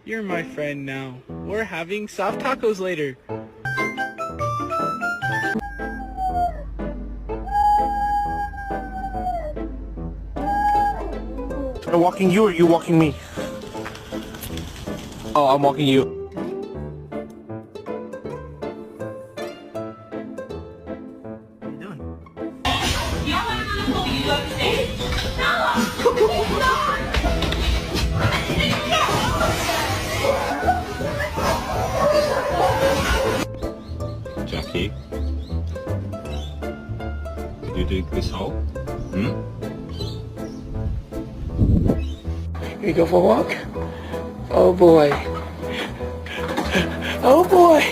You're my friend now. We're having soft tacos later. Am I walking you or you walking me? Oh, I'm walking you. What are you doing? Jackie, did you dig this hole? You go for a walk? Oh boy. Oh boy.